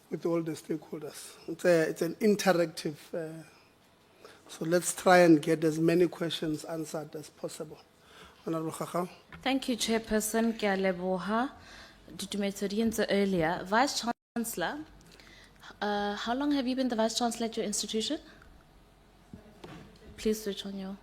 with all the stakeholders. It's an interactive, so let's try and get as many questions answered as possible. Honorable Kgakgao. Thank you, Chairperson. Ke a leboha. Ditumediso di entse earlier. Vice Chancellor, how long have you been the Vice Chancellor at your institution? Please switch on your.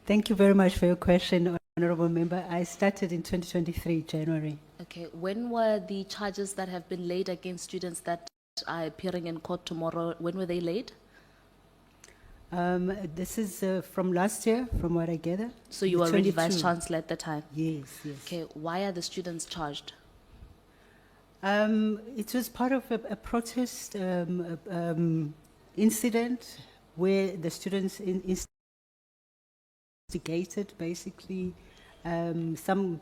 Thank you very much for your question, Honorable Member. I started in 2023, January. Okay, when were the charges that have been laid against students that are appearing in court tomorrow, when were they laid? This is from last year, from what I gather. So you The were already 22. Vice Chancellor at the time? Yes, yes. Okay, why are the students charged? It was part of a protest incident where the students instigated basically some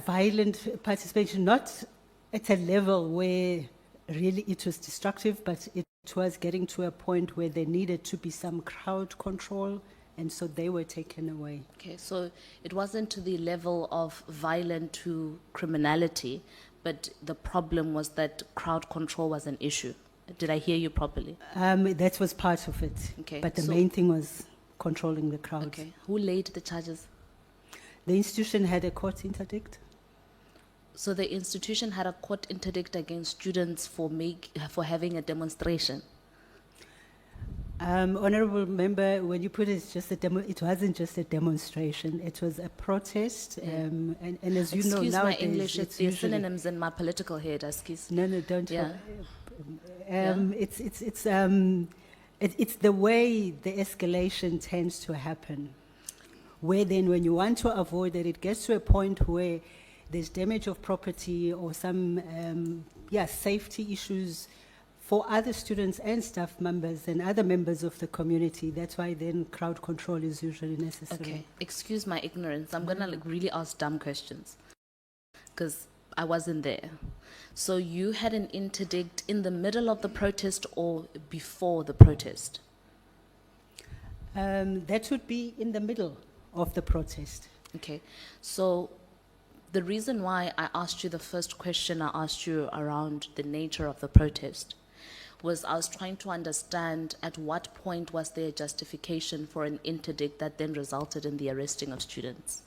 violent participation, not at a level where really it was destructive, but it was getting to a point where there needed to be some crowd control, and so they were taken away. Okay, so it wasn't to the level of violent to criminality, but the problem was that crowd control was an issue. Did I hear you properly? That was part of it. Okay, But the so- main thing was controlling the crowd. Okay, who laid the charges? The institution had a court interdict. So the institution had a court interdict against students for having a demonstration. Honorable Member, when you put it, it's just it wasn't just a demonstration, it was a protest. And as you know, Excuse now my English, there's synonyms in my political head, excuse. No, don't. Yeah. It's the way the escalation tends to happen, where then when you want to avoid that, it gets to a point where there's damage of property or some safety issues for other students and staff members and other members of the community. That's why then crowd control is usually necessary. Okay, excuse my ignorance. I'm gonna really ask dumb questions because I wasn't there. So you had an interdict in the middle of the protest or before the protest? That would be in the middle of the protest. Okay, so the reason why I asked you the first question I asked you around the nature of the protest was I was trying to understand at what point was there a justification for an interdict that then resulted in the arresting of students.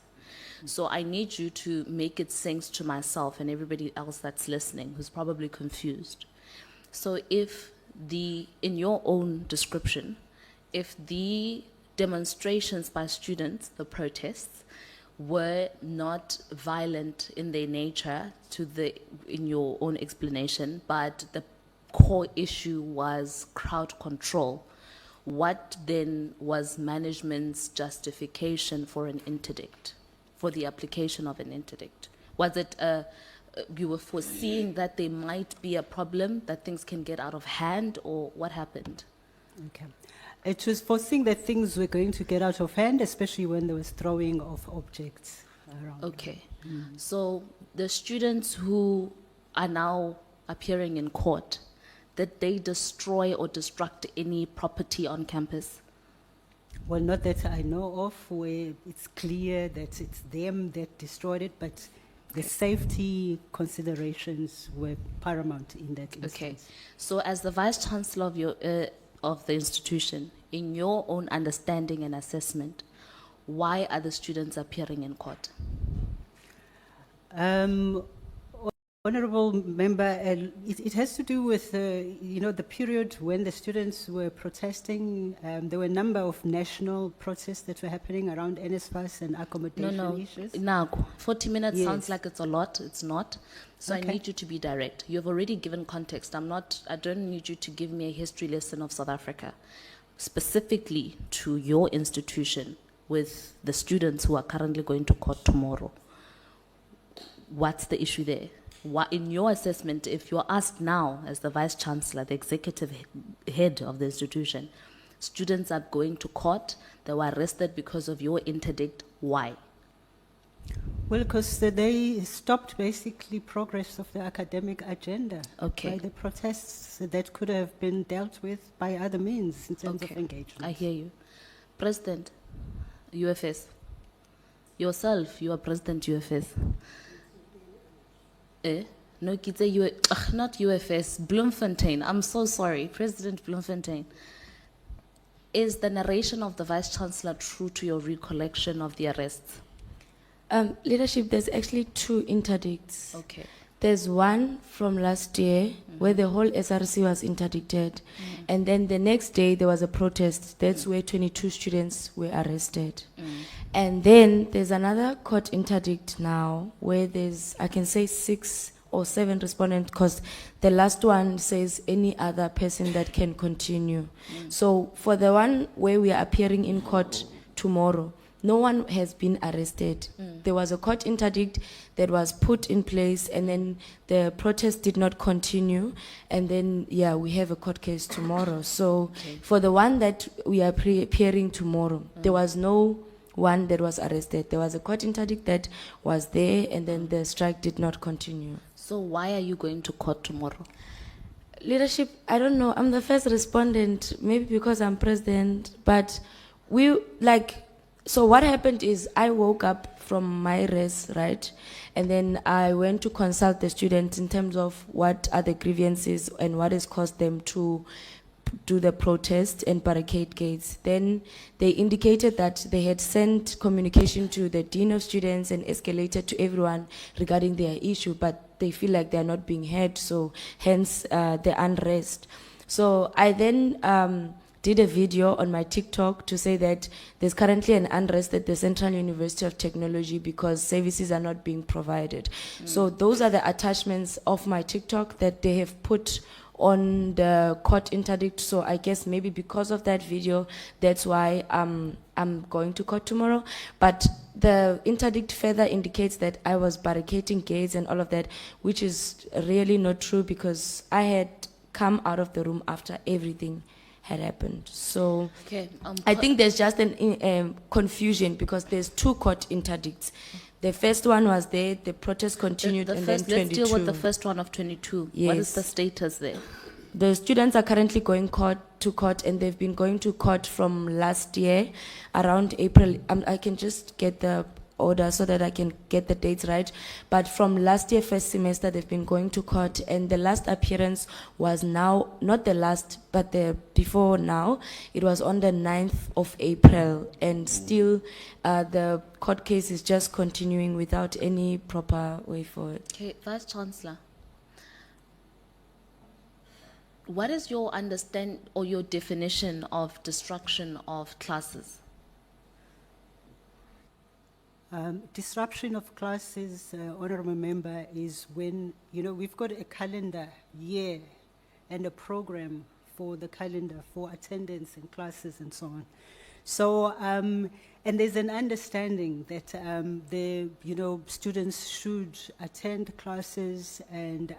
So I need you to make it sense to myself and everybody else that's listening who's probably confused. So if in your own description, if the demonstrations by students, the protests, were not violent in their nature in your own explanation, but the core issue was crowd control, what then was management's justification for an interdict, for the application of an interdict? Was it you were foreseeing that there might be a problem, that things can get out of hand, or what happened? Okay. It was foreseeing that things were going to get out of hand, especially when there was throwing of objects around. Okay. So the students who are now appearing in court, did they destroy or destruct any property on campus? Well, not that I know of, where it's clear that it's them that destroyed it, but the safety considerations were paramount in that instance. Okay. So as the Vice Chancellor of the institution, in your own understanding and assessment, why are the students appearing in court? Honorable Member, it has to do with the period when the students were protesting. There were a number of national protests that were happening around NSFAS and accommodation issues. Now, 40 minutes Yes. sounds like it's a lot. It's not. So Okay. I need you to be direct. You have already given context. I don't need you to give me a history lesson of South Africa. Specifically to your institution with the students who are currently going to court tomorrow. What's the issue there? What, in your assessment, if you're asked now as the Vice Chancellor, the executive head of the institution, students are going to court, they were arrested because of your interdict, why? Well, because they stopped basically progress of the academic agenda. Okay. By the protests that could have been dealt with by other means in terms of engagement. I hear you. President, UFS. Yourself, you are President UFS. No, not UFS, Bloemfontein. I'm so sorry, President Bloemfontein. Is the narration of the Vice Chancellor true to your recollection of the arrests? Leadership, there's actually two interdicts. Okay. There's one from last year where the whole SRC was interdicted. And then the next day there was a protest. That's where 22 students were arrested. And then there's another court interdict now where there's, I can say 6 or 7 respondents, because the last one says any other person that can continue. So for the one where we are appearing in court tomorrow, no one has been arrested. There was a court interdict that was put in place, and then the protest did not continue. And then, yeah, we have a court case tomorrow. So for the one that we are appearing tomorrow, there was no one that was arrested. There was a court interdict that was there, and then the strike did not continue. So why are you going to court tomorrow? Leadership, I don't know. I'm the first respondent, maybe because I'm president, but so what happened is I woke up from my rest, right? And then I went to consult the students in terms of what are the grievances and what has caused them to do the protest and barricade gates. Then they indicated that they had sent communication to the Dean of Students and escalated to everyone regarding their issue, but they feel like they're not being heard, so hence the unrest. So I then did a video on my TikTok to say that there's currently an unrest at the Central University of Technology because services are not being provided. So those are the attachments of my TikTok that they have put on the court interdict. So I guess maybe because of that video, that's why I'm going to court tomorrow. But the interdict further indicates that I was barricading gates and all of that, which is really not true because I had come out of the room after everything had happened. So Okay. I think there's just an confusion because there's 2 court interdicts. The first one was there, the protest continued, and then 22. Let's deal with the first one of 22. What is Yes. the status there? The students are currently going to court, and they've been going to court from last year, around April. I can just get the order so that I can get the dates right. But from last year, first semester, they've been going to court, and the last appearance was now, not the last, but the before now, it was on the 9th of April, and still the court case is just continuing without any proper way forward. Okay, Vice Chancellor, what is your understand or your definition of destruction of classes? Disruption of classes, honorable member, is when, we've got a calendar year and a program for the calendar for attendance in classes and so on. So, and there's an understanding that students should attend classes, and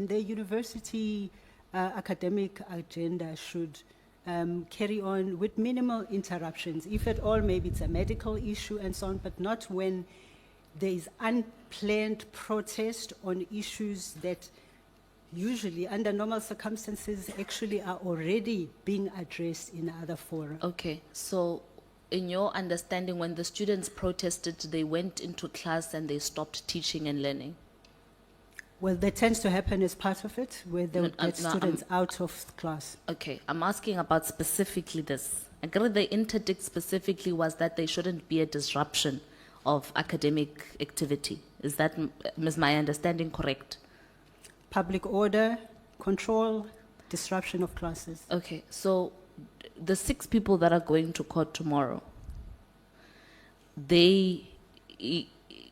the university academic agenda should carry on with minimal interruptions. If at all, maybe it's a medical issue and so on, but not when there is unplanned protest on issues that usually, under normal circumstances, actually are already being addressed in other fora. Okay, so in your understanding, when the students protested, they went into class and they stopped teaching and learning? Well, that tends to happen as part of it, where they would get students out of class. Okay, I'm asking about specifically this. I agree the interdict specifically was that there shouldn't be a disruption of academic activity. Is my understanding correct? Public order, control, disruption of classes. Okay, so the 6 people that are going to court tomorrow, they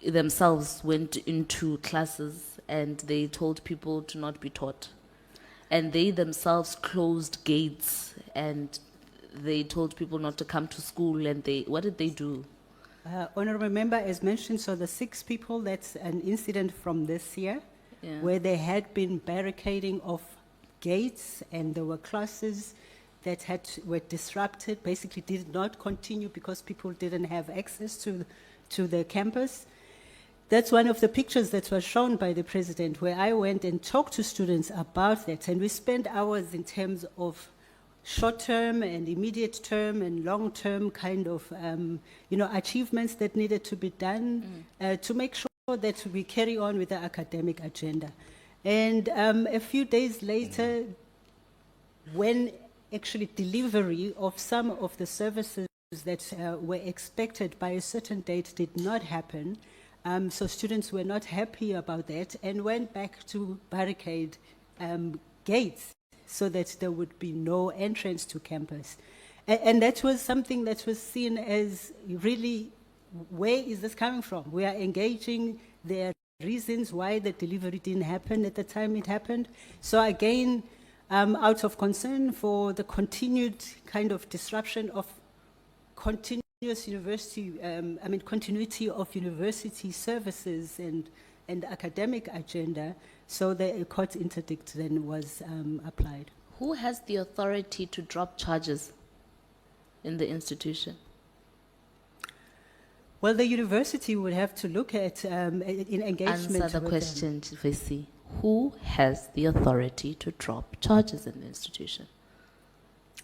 themselves went into classes and they told people to not be taught. And they themselves closed gates and they told people not to come to school, and what did they do? Honorable member, as mentioned, so the 6 people, that's an incident from this year, Yeah. where they had been barricading of gates, and there were classes that were disrupted, basically did not continue because people didn't have access to the campus. That's one of the pictures that was shown by the president, where I went and talked to students about that, and we spent hours in terms of short-term and immediate term and long-term kind of, achievements that needed to be done to make sure that we carry on with the academic agenda. And a few days later, when actually delivery of some of the services that were expected by a certain date did not happen, so students were not happy about that and went back to barricade gates so that there would be no entrance to campus. And that was something that was seen as really, where is this coming from? We are engaging, there are reasons why the delivery didn't happen at the time it happened. So again, out of concern for the continued kind of disruption of continuous university, continuity of university services and academic agenda, so the court interdict then was applied. Who has the authority to drop charges in the institution? Well, the university would have to look at in engagement. Answer the with question, Vesi. Who has the authority to drop charges in the institution?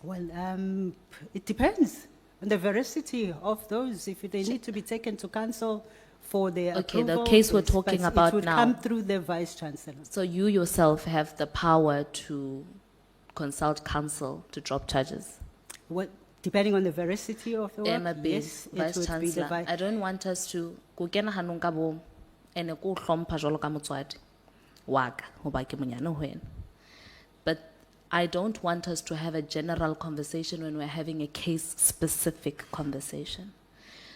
Well, it depends on the veracity of those. If they need to be taken to council for their Okay, the approval, case we're yes, talking but about it would now. come through the vice chancellor. So you yourself have the power to consult council to drop charges? What, depending on the veracity of the work, Emma Bin, yes, it Vice would be the Chancellor, vice. I don't want us to go kena hanong ka bong ene ko hlompha jwalo ka motswadi wa ka hoba ke monyane ho wena. But I don't want us to have a general conversation when we're having a case-specific conversation.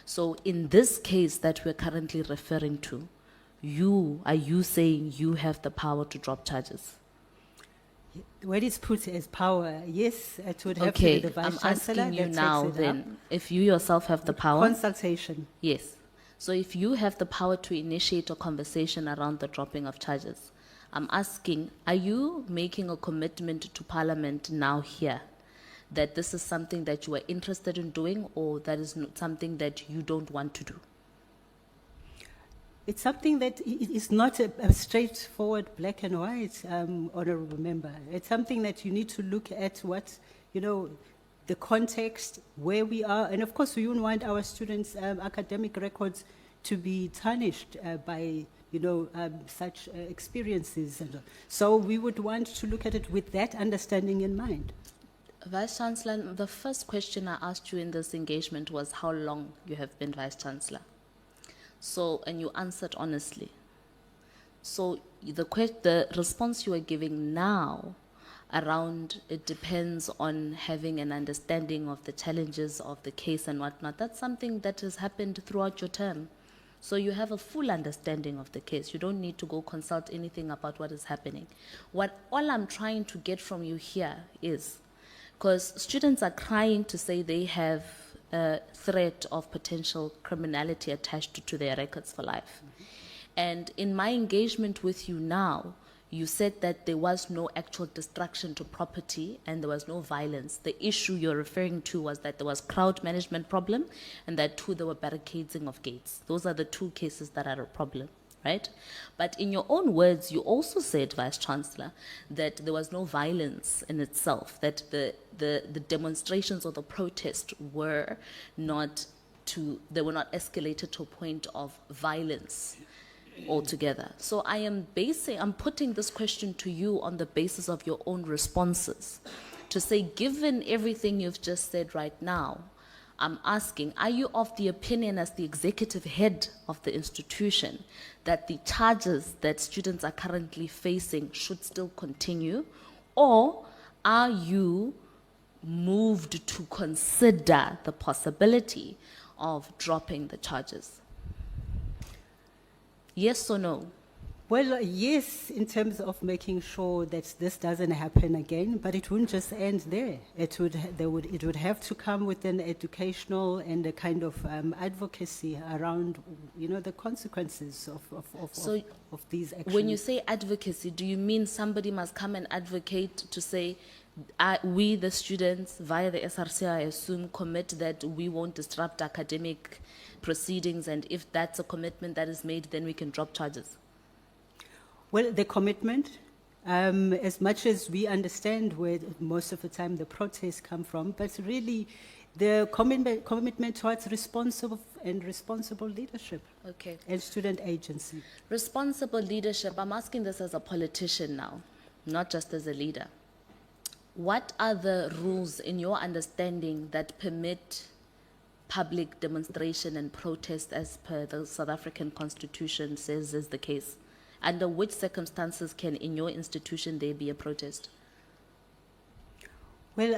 So in this case that we're currently referring to, are you saying you have the power to drop charges? When it's put as power, yes, it would have to Okay, be the vice I'm chancellor asking you that now takes it up. then, if you yourself have the power. Consultation. Yes. So if you have the power to initiate a conversation around the dropping of charges, I'm asking, are you making a commitment to Parliament now here that this is something that you are interested in doing, or that is not something that you don't want to do? It's something that is not a straightforward black and white, honorable member. It's something that you need to look at what, the context, where we are. And of course, we wouldn't want our students' academic records to be tarnished by, such experiences. So we would want to look at it with that understanding in mind. Vice Chancellor, the first question I asked you in this engagement was how long you have been Vice Chancellor. So, and you answered honestly. So the response you are giving now around it depends on having an understanding of the challenges of the case and whatnot. That's something that has happened throughout your term. So you have a full understanding of the case. You don't need to go consult anything about what is happening. All I'm trying to get from you here is, because students are crying to say they have a threat of potential criminality attached to their records for life. And in my engagement with you now, you said that there was no actual destruction to property and there was no violence. The issue you're referring to was that there was crowd management problem and that there were barricading of gates. Those are the two cases that are a problem, right? But in your own words, you also said, Vice Chancellor, that there was no violence in itself, that the demonstrations or the protest were not escalated to a point of violence altogether. So I'm putting this question to you on the basis of your own responses to say, given everything you've just said right now, I'm asking, are you of the opinion as the executive head of the institution that the charges that students are currently facing should still continue, or are you moved to consider the possibility of dropping the charges? Yes or no? Well, yes, in terms of making sure that this doesn't happen again, but it wouldn't just end there. It would have to come with an educational and a kind of advocacy around, the consequences of these actions. When you say advocacy, do you mean somebody must come and advocate to say, we, the students, via the SRC, I assume, commit that we won't disrupt academic proceedings, and if that's a commitment that is made, then we can drop charges? Well, the commitment, as much as we understand where most of the time the protests come from, but really The commitment towards responsible leadership Okay. and student agency. Responsible leadership, I'm asking this as a politician now, not just as a leader. What are the rules in your understanding that permit public demonstration and protest as per the South African Constitution says is the case? Under which circumstances can in your institution there be a protest? Well,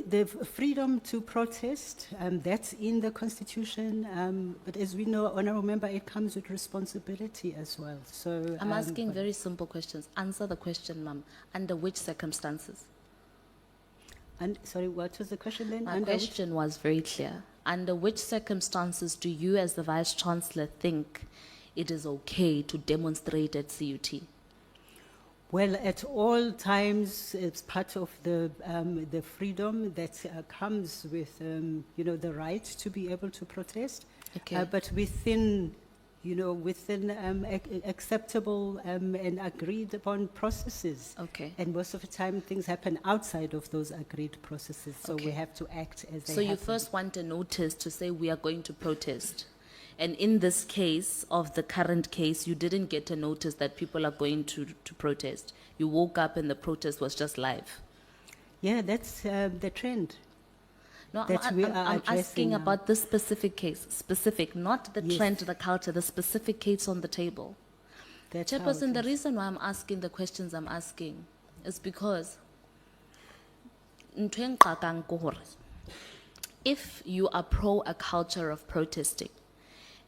the freedom to protest, that's in the Constitution, but as we know, Honourable Member, it comes with responsibility as well. So I'm asking very simple questions. Answer the question, ma'am. Under which circumstances? And sorry, what was the question then? My Under which- question was very clear. Under which circumstances do you as the Vice Chancellor think it is okay to demonstrate at CUT? Well, at all times, it's part of the freedom that comes with, the right to be able to protest. Okay. But within acceptable and agreed upon processes. Okay. And most of the time, things happen outside of those agreed processes, so we Okay. have to act as they So you happen. first want a notice to say we are going to protest. And in this case, of the current case, you didn't get a notice that people are going to protest. You woke up and the protest was just live. Yeah, that's the trend. No, That we are I'm addressing asking now. about this specific case, not the Yes. trend, the culture, the specific case on the table. That's how Chairperson, it the is. reason why I'm asking the questions I'm asking is because ntho e nqakang ke hore, if you are pro a culture of protesting,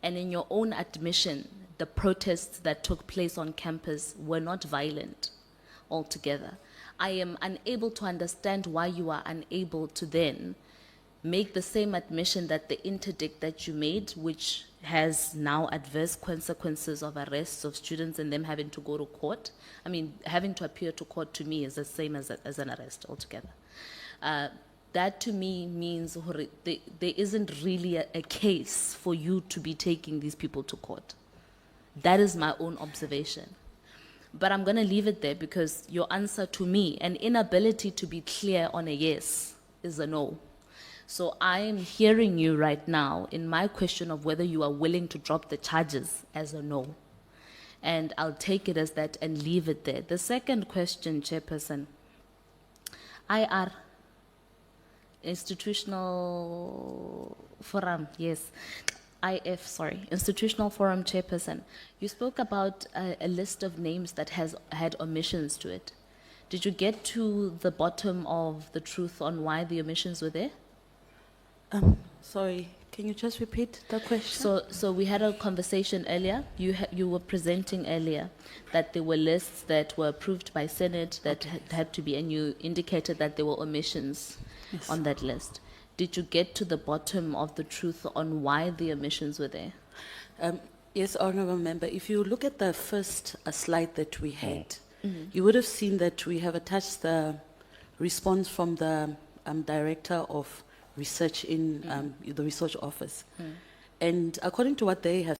and in your own admission, the protests that took place on campus were not violent altogether, I am unable to understand why you are unable to then make the same admission that the interdict that you made, which has now adverse consequences of arrests of students and them having to go to court. I mean, having to appear to court to me is the same as an arrest altogether. That to me means hore there isn't really a case for you to be taking these people to court. That is my own observation. But I'm going to leave it there because your answer to me, an inability to be clear on a yes, is a no. So I am hearing you right now in my question of whether you are willing to drop the charges as a no. And I'll take it as that and leave it there. The second question, Chairperson, IR, Institutional Forum, yes. IF, sorry, Institutional Forum Chairperson. You spoke about a list of names that has had omissions to it. Did you get to the bottom of the truth on why the omissions were there? Sorry, can you just repeat the question? So we had a conversation earlier. You were presenting earlier that there were lists that were approved by Senate that had to be, and you indicated that there were omissions on that list. Did you get to the bottom of the truth on why the omissions were there? Yes, Honourable Member, if you look at the first slide that we had, you would have seen that we have attached the response from the Director of Research in the Research Office. And according to what they have